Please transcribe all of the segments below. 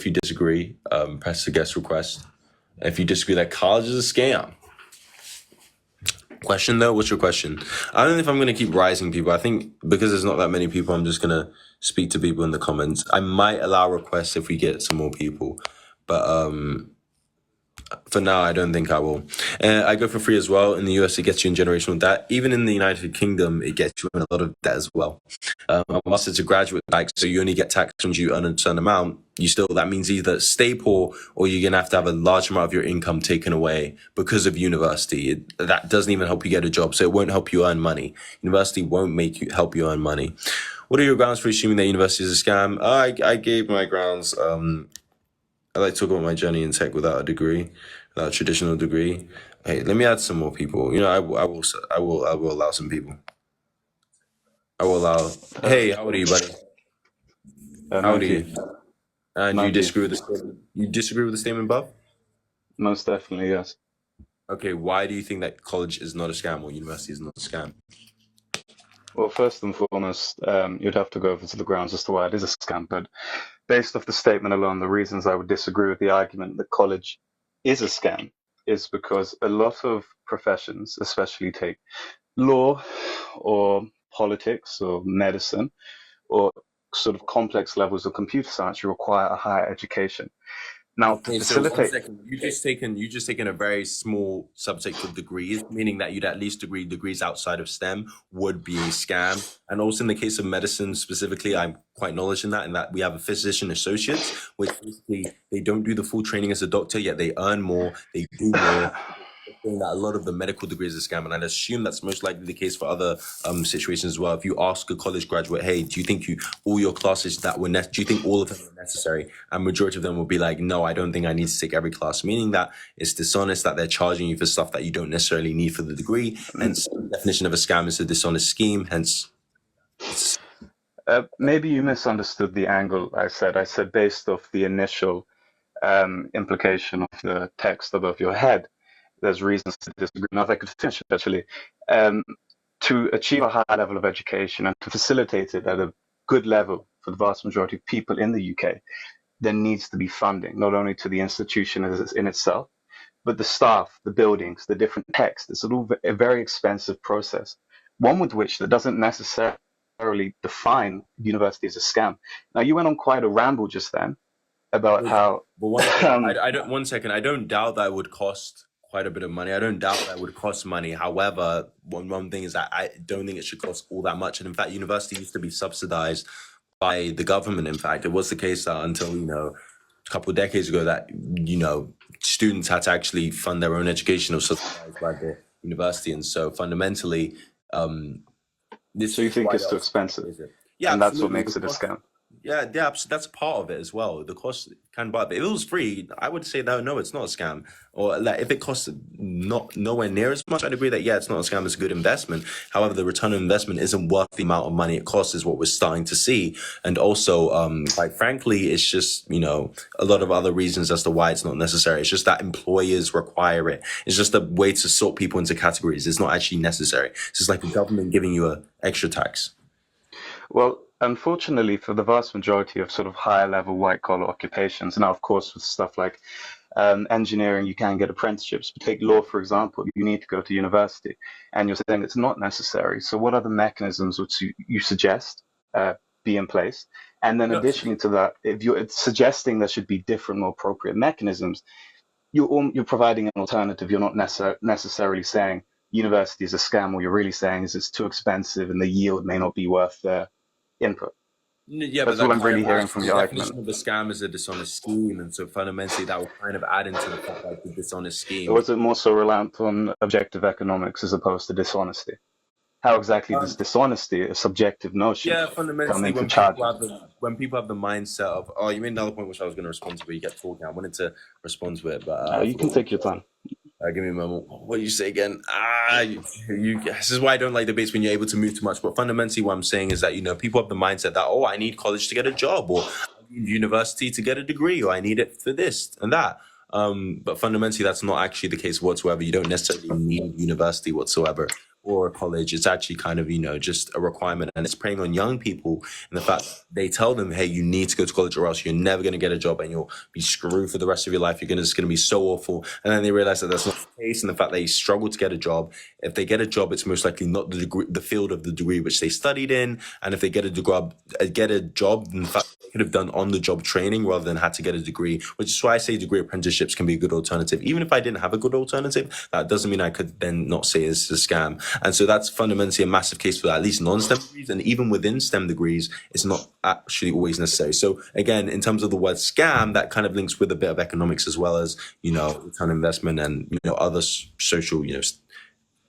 If you disagree, press the guest request. If you disagree that college is a scam. Question though, what's your question? I don't know if I'm gonna keep rising people. I think because there's not that many people, I'm just gonna speak to people in the comments. I might allow requests if we get some more people, but for now, I don't think I will. I go for free as well. In the US, it gets you in generational debt. Even in the United Kingdom, it gets you in a lot of debt as well. Unless it's a graduate tax, so you only get taxed when you earn a certain amount. That means either stay poor or you're gonna have to have a large amount of your income taken away because of university. That doesn't even help you get a job, so it won't help you earn money. University won't help you earn money. What are your grounds for assuming that university is a scam? I gave my grounds. I like to talk about my journey in tech without a degree, without a traditional degree. Hey, let me add some more people. I will allow some people. I will allow. Hey, how old are you, buddy? How old are you? 90. And you 90. disagree with the statement? You disagree with the statement above? Most definitely, yes. Okay, why do you think that college is not a scam or university is not a scam? Well, first and foremost, you'd have to go over to the grounds as to why it is a scam. But based off the statement alone, the reasons I would disagree with the argument that college is a scam is because a lot of professions, especially take law or politics or medicine or sort of complex levels of computer science, you require a higher education. Now, to Okay, so one facilitate, second. You just taken a very small subject of degrees, meaning that you'd at least degrees outside of STEM would be a scam. And also in the case of medicine specifically, I'm quite knowledgeable in that we have a physician associates, which basically they don't do the full training as a doctor, yet they earn more, they do more. Saying that a lot of the medical degrees are scam, and I'd assume that's most likely the case for other situations as well. If you ask a college graduate, "Hey, do you think all your classes that were do you think all of them were necessary?" And majority of them will be like, "No, I don't think I need to take every class," meaning that it's dishonest, that they're charging you for stuff that you don't necessarily need for the degree. Hence, the definition of a scam is a dishonest scheme. Hence, maybe you misunderstood the angle I said. I said based off the initial implication of the text above your head, there's reasons to disagree. Now, if I could finish, actually, um, to achieve a high level of education and to facilitate it at a good level for the vast majority of people in the UK, there needs to be funding, not only to the institution in itself, but the staff, the buildings, the different texts. It's all a very expensive process, one with which that doesn't necessarily define university as a scam. Now, you went on quite a ramble just then about how but one second, um, I don't. 1 second, I don't doubt that it would cost quite a bit of money. I don't doubt that it would cost money. However, one thing is that I don't think it should cost all that much. And in fact, university used to be subsidized by the government. In fact, it was the case that until a couple of decades ago that students had to actually fund their own education or subsidized by the university. And so fundamentally, this so you is think why it's that too was expensive, yeah, and that's what absolutely. The makes it a cost scam. yeah, yeah, that's part of it as well. The cost can buy, but if it was free, I would say that no, it's not a scam. Or like if it costs not nowhere near as much, I'd agree that yeah, it's not a scam, it's a good investment. However, the return on investment isn't worth the amount of money it costs, is what we're starting to see. And also, quite frankly, it's just a lot of other reasons as to why it's not necessary. It's just that employers require it. It's just a way to sort people into categories. It's not actually necessary. It's just like the government giving you a extra tax. Well, unfortunately, for the vast majority of sort of higher level white collar occupations, now, of course, with stuff like engineering, you can get apprenticeships. But take law, for example, you need to go to university, and you're saying it's not necessary. So, what other mechanisms would you suggest be in place? And then, No, additionally to that, if you're suggesting there should be different, more appropriate mechanisms, you're providing an alternative. You're not necessarily saying university is a scam. What you're really saying is it's too expensive and the yield may not be worth the input. Yeah, but That's that all I'm kind really of hearing adds from the your argument. definition of a scam is a dishonest scheme, and so fundamentally that will kind of add into the fact that it's a dishonest Or scheme. was it more so reliant on objective economics as opposed to dishonesty? How exactly does Um, dishonesty, a subjective notion, yeah, come fundamentally, into charges? when people have the mindset of you made another point which I was going to respond to, but you kept talking. I wanted to respond to it, but I You can forgot. take your time. Give me a moment. What did you say again? This is why I don't like debates when you're able to move too much. But fundamentally, what I'm saying is that people have the mindset that I need college to get a job, or I need university to get a degree, or I need it for this and that. But fundamentally, that's not actually the case whatsoever. You don't necessarily need university whatsoever. or a college. It's actually kind of, just a requirement. And it's preying on young people and the fact that they tell them, hey, you need to go to college or else you're never going to get a job and you'll be screwed for the rest of your life. It's going to be so awful. And then they realize that that's not the case. And the fact that they struggle to get a job, if they get a job, it's most likely not the degree, the field of the degree which they studied in. And if they get a job, in fact, they could have done on the job training rather than had to get a degree, which is why I say degree apprenticeships can be a good alternative. Even if I didn't have a good alternative, that doesn't mean I could then not say it's a scam. And so that's fundamentally a massive case for at least non-STEM degrees. And even within STEM degrees, it's not actually always necessary. So again, in terms of the word scam, that kind of links with a bit of economics as well as, return on investment and, other social,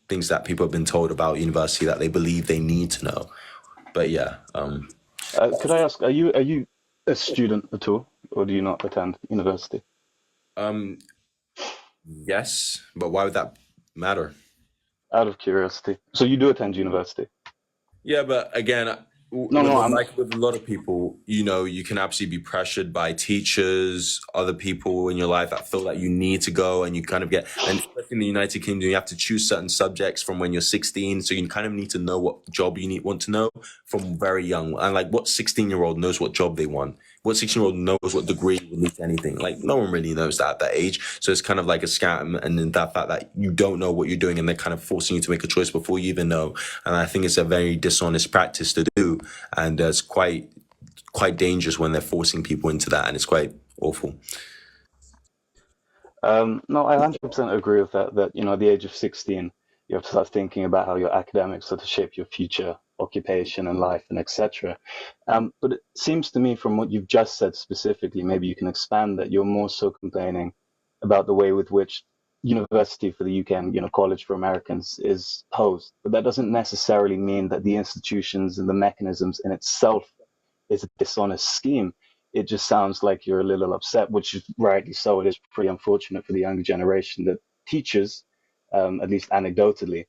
things that people have been told about university that they believe they need to know. But yeah, Could I ask, are you a student at all, or do you not attend university? um, yes, but why would that matter? Out of curiosity. So you do attend university? Yeah, but again, No, no, like with a lot of people, you can absolutely be pressured by teachers, other people in your life that feel that you need to go, and you kind of and especially in the United Kingdom, you have to choose certain subjects from when you're 16. So you kind of need to know what job want to know from very young. And like, what 16-year-old knows what job they want? What 16-year-old knows what degree will lead to anything? Like, no one really knows that at that age. So it's kind of like a scam. And then that fact that you don't know what you're doing and they're kind of forcing you to make a choice before you even know. And I think it's a very dishonest practice to do. And it's quite dangerous when they're forcing people into that. And it's quite awful. No, I 100% agree with that. That at the age of 16, you have to start thinking about how your academics are to shape your future occupation and life and etc. But it seems to me, from what you've just said specifically, maybe you can expand that. You're more so complaining about the way with which university for the UK and college for Americans is posed. But that doesn't necessarily mean that the institutions and the mechanisms in itself is a dishonest scheme. It just sounds like you're a little upset, which is rightly so. It is pretty unfortunate for the younger generation that teachers, at least anecdotally,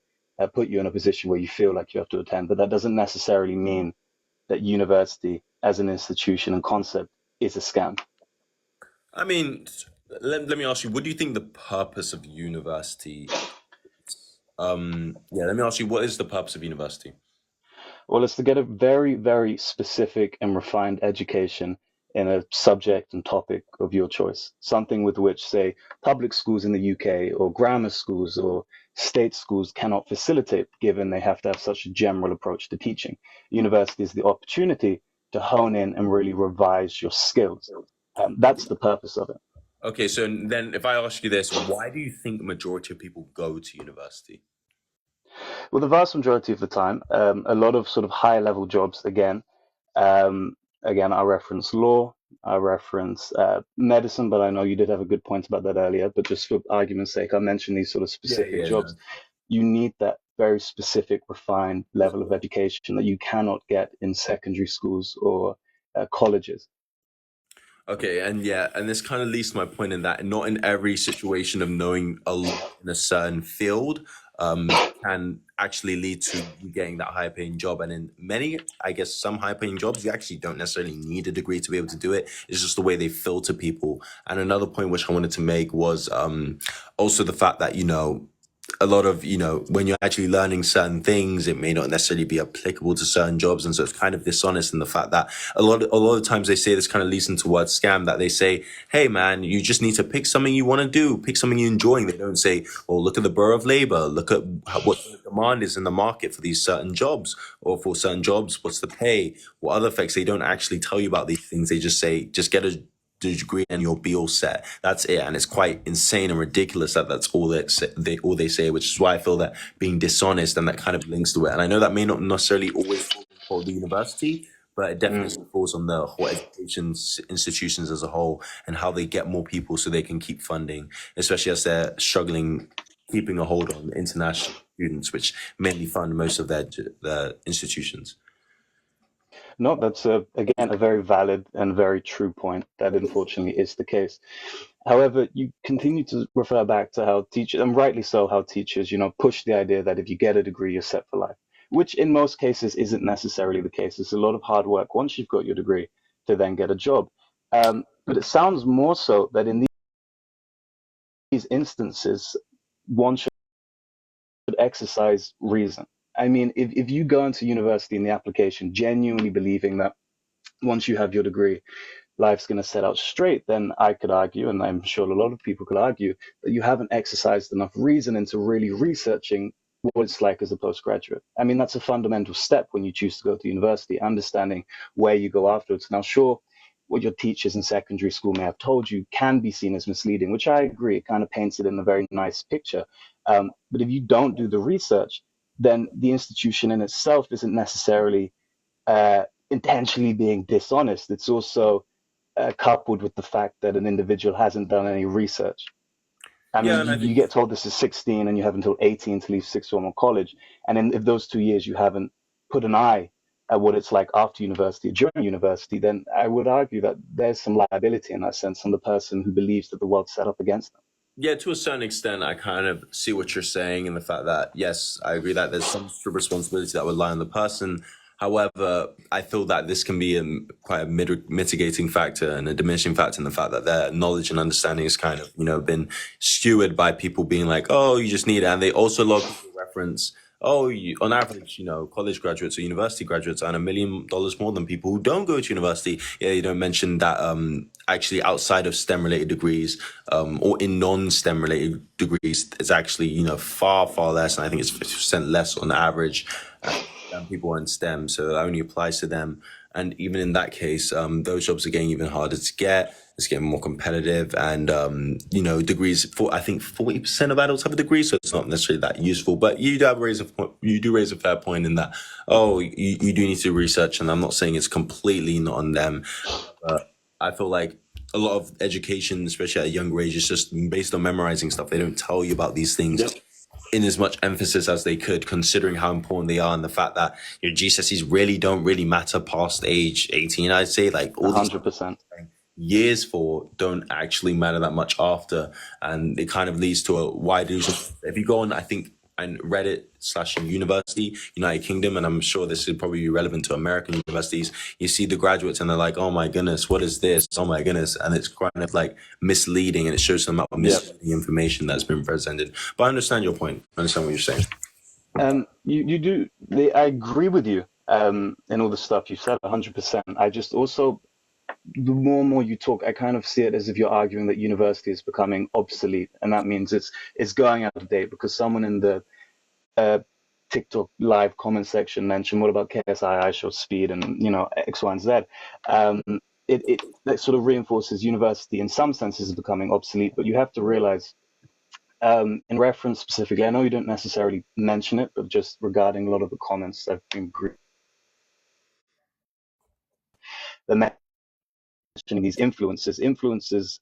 put you in a position where you feel like you have to attend. But that doesn't necessarily mean that university as an institution and concept is a scam. I mean, let me ask you, what do you think the purpose of university? Yeah, let me ask you, what is the purpose of university? Well, it's to get a very, very specific and refined education in a subject and topic of your choice. Something with which, say, public schools in the UK or grammar schools or state schools cannot facilitate, given they have to have such a general approach to teaching. University is the opportunity to hone in and really revise your skills. That's the purpose of it. Okay, so then if I ask you this, why do you think the majority of people go to university? Well, the vast majority of the time, a lot of sort of high level jobs, um, again, I reference law, I reference medicine, but I know you did have a good point about that earlier. But just for argument's sake, I mentioned these sort of Yeah, specific yeah, jobs. no. You need that very specific, refined level of education that you cannot get in secondary schools or colleges. Okay, and yeah, and this kind of leads to my point in that not in every situation of knowing a lot in a certain field can actually lead to you getting that high paying job. And in many, I guess, some high paying jobs, you actually don't necessarily need a degree to be able to do it. It's just the way they filter people. And another point which I wanted to make was also the fact that, a lot of when you're actually learning certain things it may not necessarily be applicable to certain jobs, and so it's kind of dishonest in the fact that a lot of times they say this kind of leads into word scam, that they say, hey man, you just need to pick something you want to do, pick something you're enjoying. They don't say, well, look at the Bureau of Labor, look at what the demand is in the market for these certain jobs, or for certain jobs what's the pay, what other effects. They don't actually tell you about these things. They just say, just get a degree and you'll be all set. That's it. And it's quite insane and ridiculous that that's all they say, which is why I feel that being dishonest and that kind of links to it. And I know that may not necessarily always fall for the university, but it Mm. definitely falls on the whole education institutions as a whole and how they get more people so they can keep funding, especially as they're struggling keeping a hold on international students, which mainly fund most of their institutions. No, that's again a very valid and very true point. That unfortunately is the case. However, you continue to refer back to how teachers, and rightly so, how teachers, push the idea that if you get a degree, you're set for life, which in most cases isn't necessarily the case. It's a lot of hard work once you've got your degree to then get a job. But it sounds more so that in these instances, one should exercise reason. I mean, if you go into university in the application genuinely believing that once you have your degree, life's going to set out straight, then I could argue, and I'm sure a lot of people could argue, that you haven't exercised enough reason into really researching what it's like as a postgraduate. I mean, that's a fundamental step when you choose to go to university, understanding where you go afterwards. Now, sure, what your teachers in secondary school may have told you can be seen as misleading, which I agree, it kind of paints it in a very nice picture. But if you don't do the research, then the institution in itself isn't necessarily intentionally being dishonest. It's also coupled with the fact that an individual hasn't done any research. I Yeah, mean, you get told this is 16 and you have until 18 to leave sixth form or college. And if those 2 years you haven't put an eye at what it's like after university, during university, then I would argue that there's some liability in that sense on the person who believes that the world's set up against them. yeah, to a certain extent, I kind of see what you're saying in the fact that, yes, I agree that there's some sort of responsibility that would lie on the person. However, I feel that this can be quite a mitigating factor and a diminishing factor in the fact that their knowledge and understanding is kind of, been skewed by people being like, oh, you just need it. And they also log reference, oh, on average, college graduates or university graduates earn $1 million more than people who don't go to university. Yeah, you don't mention that actually outside of STEM related degrees or in non-STEM related degrees, it's actually, far, far less. And I think it's 50% less on average than people in STEM. So it only applies to them. And even in that case, those jobs are getting even harder to get. It's getting more competitive, and degrees. I think 40% of adults have a degree, so it's not necessarily that useful. But you do raise a point. You do raise a fair point in that. Oh, you do need to research, and I'm not saying it's completely not on them. But I feel like a lot of education, especially at a younger age, is just based on memorizing stuff. They don't tell you about these things. Yep. In as much emphasis as they could, considering how important they are, and the fact that your GCSEs really don't matter past age 18. I'd say like all 100%. Years for don't actually matter that much after, and it kind of leads to a wide illusion. If you go on, I think, and Reddit/university, United Kingdom, and I'm sure this would probably be relevant to American universities, you see the graduates and they're like, oh my goodness, what is this? Oh my goodness. And it's kind of like misleading, and it shows some misleading information that's been presented. But I understand your point. I understand what you're saying. You do. I agree with you in all the stuff you said, 100%. I just also, the more and more you talk, I kind of see it as if you're arguing that university is becoming obsolete, and that means it's going out of date because someone in the TikTok live comment section mentioned, what about KSI, iShort Speed, and X, Y, and Z. It that sort of reinforces university in some senses is becoming obsolete, but you have to realize, in reference specifically, I know you don't necessarily mention it, but just regarding a lot of the comments I've been mentioning these influences,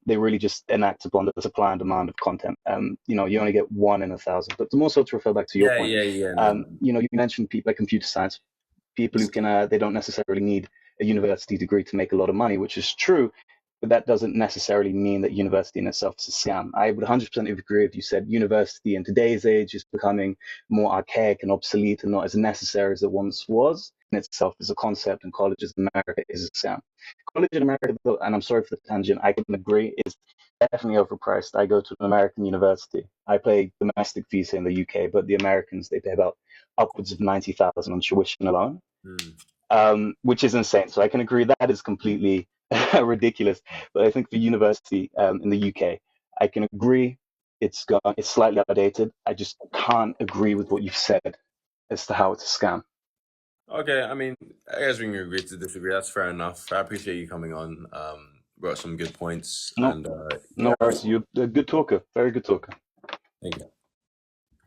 they really just enact upon the supply and demand of content. You only get 1 in 1,000. But more so to refer back to your point, you mentioned people like computer science, people who can, they don't necessarily need a university degree to make a lot of money, which is true, but that doesn't necessarily mean that university in itself is a scam. I would 100% agree if you said university in today's age is becoming more archaic and obsolete and not as necessary as it once was in itself as a concept, and colleges in America is a scam. College in America, though, and I'm sorry for the tangent, I can agree, is definitely overpriced. I go to an American university. I pay domestic fees here in the UK, but the Americans, they pay about upwards of 90,000 on tuition alone, which is insane. So I can agree that is completely ridiculous. But I think for university in the UK, I can agree it's slightly outdated. I just can't agree with what you've said as to how it's a scam. Okay, I mean, I guess we can agree to disagree. That's fair enough. I appreciate you coming on. Brought some good points. No worries. You're a good talker. Very good talker. Thank you.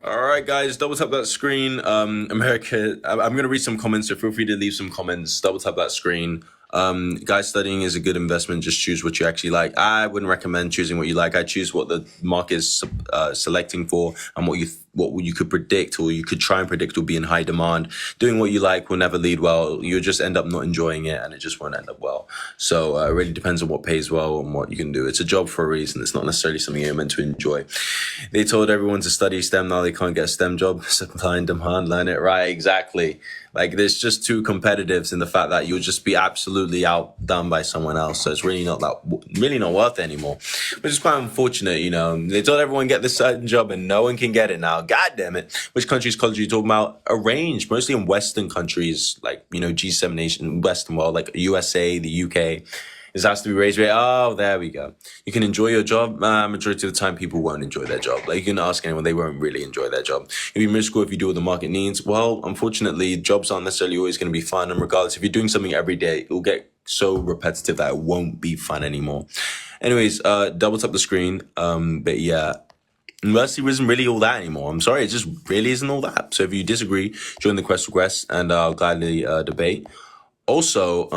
All right, guys, double tap that screen. America, I'm going to read some comments, so feel free to leave some comments. Double tap that screen. Guys, studying is a good investment. Just choose what you actually like. I wouldn't recommend choosing what you like. I choose what the market is selecting for, and what you could predict, or you could try and predict, will be in high demand. Doing what you like will never lead well. You'll just end up not enjoying it, and it just won't end up well. So it really depends on what pays well and what you can do. It's a job for a reason. It's not necessarily something you're meant to enjoy. They told everyone to study STEM. Now they can't get a STEM job. Supply and demand. Learn it right. Exactly. Like, there's just two competitives in the fact that you'll just be absolutely outdone by someone else. So it's really not worth it anymore, which is quite unfortunate. They told everyone get this certain job and no one can get it now. about? God damn it. Which countries, college are you talking about? Arranged, mostly in Western countries, like, G7 nation, Western world, like USA, the UK. This has to be raised rate. Oh, there we go. You can enjoy your job. Majority of the time, people won't enjoy their job. Like, you can ask anyone, they won't really enjoy their job. You'll be miserable if you do what the market needs. Well, unfortunately, jobs aren't necessarily always going to be fun. And regardless, if you're doing something every day, it'll get so repetitive that it won't be fun anymore. Anyways, double tap the screen. But yeah, university isn't really all that anymore. I'm sorry, it just really isn't all that. So if you disagree, join the quest request and I'll gladly debate. Also,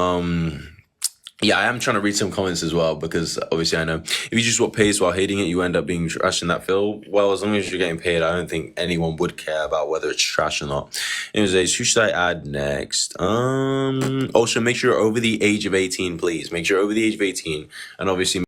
yeah, I am trying to read some comments as well because obviously I know if you just want pays while hating it, you end up being trash in that field. Well, as long as you're getting paid, I don't think anyone would care about whether it's trash or not. Anyways, who should I add next? Also, make sure you're over the age of 18, please. Make sure you're over the age of 18, and obviously